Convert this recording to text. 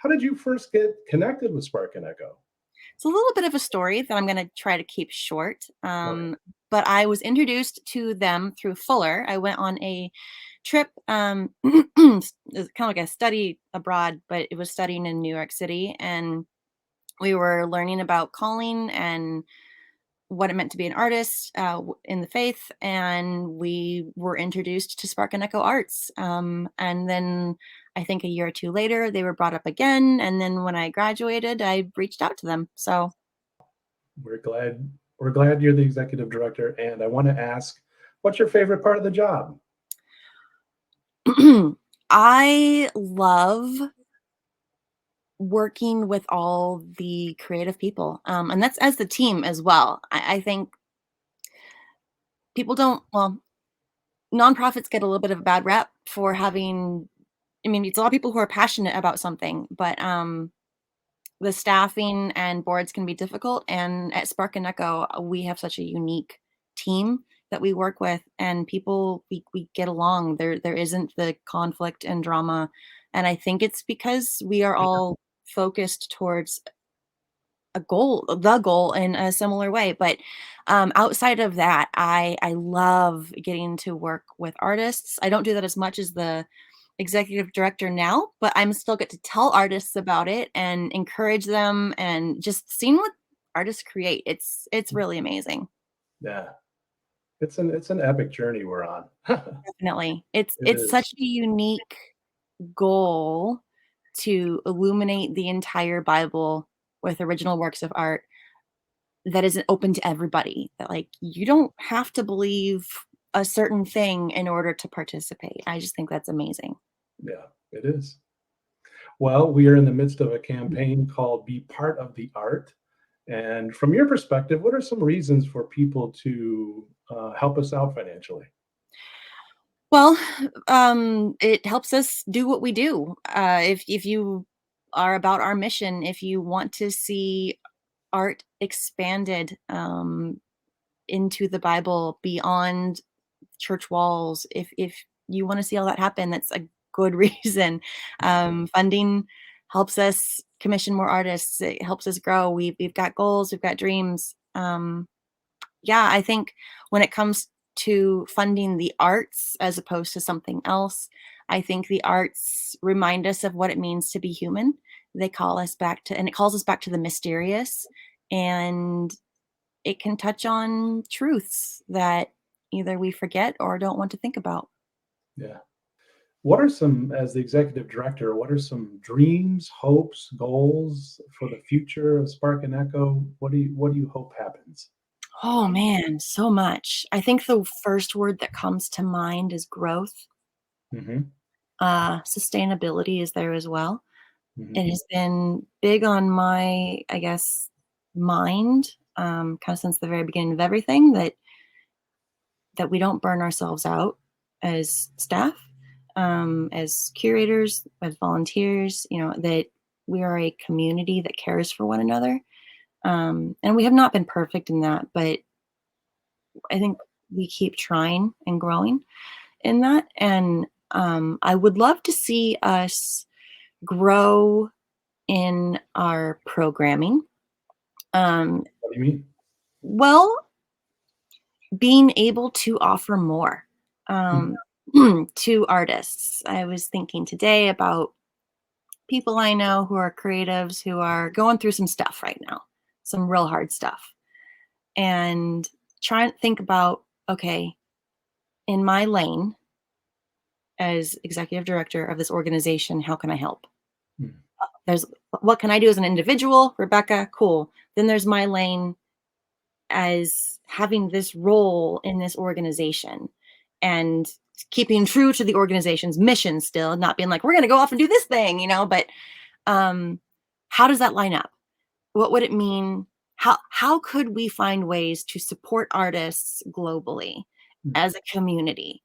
how did you first get connected with Spark and Echo? It's a little bit of a story that I'm going to try to keep short. Okay. But I was introduced to them through Fuller. I went on a trip, it's kind of like a study abroad, but it was studying in New York City. And we were learning about calling and what it meant to be an artist in the faith. And we were introduced to Spark and Echo Arts. And then I think a year or two later, they were brought up again. And then when I graduated, I reached out to them. So We're glad we're glad you're the executive director, and I want to ask, what's your favorite part of the job? I love working with all the creative people. And that's as the team as well. I think people don't, well, nonprofits get a little bit of a bad rep for having, I mean, it's a lot of people who are passionate about something, but the staffing and boards can be difficult. And at Spark and Echo, we have such a unique team that we work with, and people we get along. There isn't the conflict and drama, and I think it's because we are all focused towards the goal in a similar way. But outside of that, I love getting to work with artists. I don't do that as much as the executive director now, but I'm still get to tell artists about it and encourage them and just seeing what artists create. It's really amazing. Yeah, it's an epic journey we're on. Definitely. It It's is. such a unique goal to illuminate the entire Bible with original works of art that isn't open to everybody. That like you don't have to believe a certain thing in order to participate. I just think that's amazing. Yeah, it is. Well, we are in the midst of a campaign called Be Part of the Art. And from your perspective, what are some reasons for people to help us out financially? Well, it helps us do what we do. If you are about our mission, if you want to see art expanded into the Bible beyond church walls, if you want to see all that happen, that's a good reason. Funding helps us commission more artists. It helps us grow. We've got goals. We've got dreams. Yeah, I think when it comes to funding the arts as opposed to something else, I think the arts remind us of what it means to be human. They call us back to, and it calls us back to the mysterious, and it can touch on truths that either we forget or don't want to think about. Yeah. What are some, as the executive director, what are some dreams, hopes, goals for the future of Spark and Echo? What do you hope happens? Oh man, so much. I think the first word that comes to mind is growth. Hmm. Sustainability is there as well. Hmm. It has been big on my, I guess, mind, kind of since the very beginning of everything, that we don't burn ourselves out as staff, as curators, as volunteers. That we are a community that cares for one another. And we have not been perfect in that, but I think we keep trying and growing in that. And I would love to see us grow in our programming. Um, What do you mean? well, being able to offer more Mm. um, to artists. I was thinking today about people I know who are creatives who are going through some stuff right now, some real hard stuff, and try and think about, okay, in my lane as executive director of this organization, how can I help? Mm. There's what can I do as an individual, Rebecca? Cool. Then there's my lane as having this role in this organization and keeping true to the organization's mission still, not being like, we're going to go off and do this thing, but um, how does that line up? What would it mean? How could we find ways to support artists globally Mm. as a community?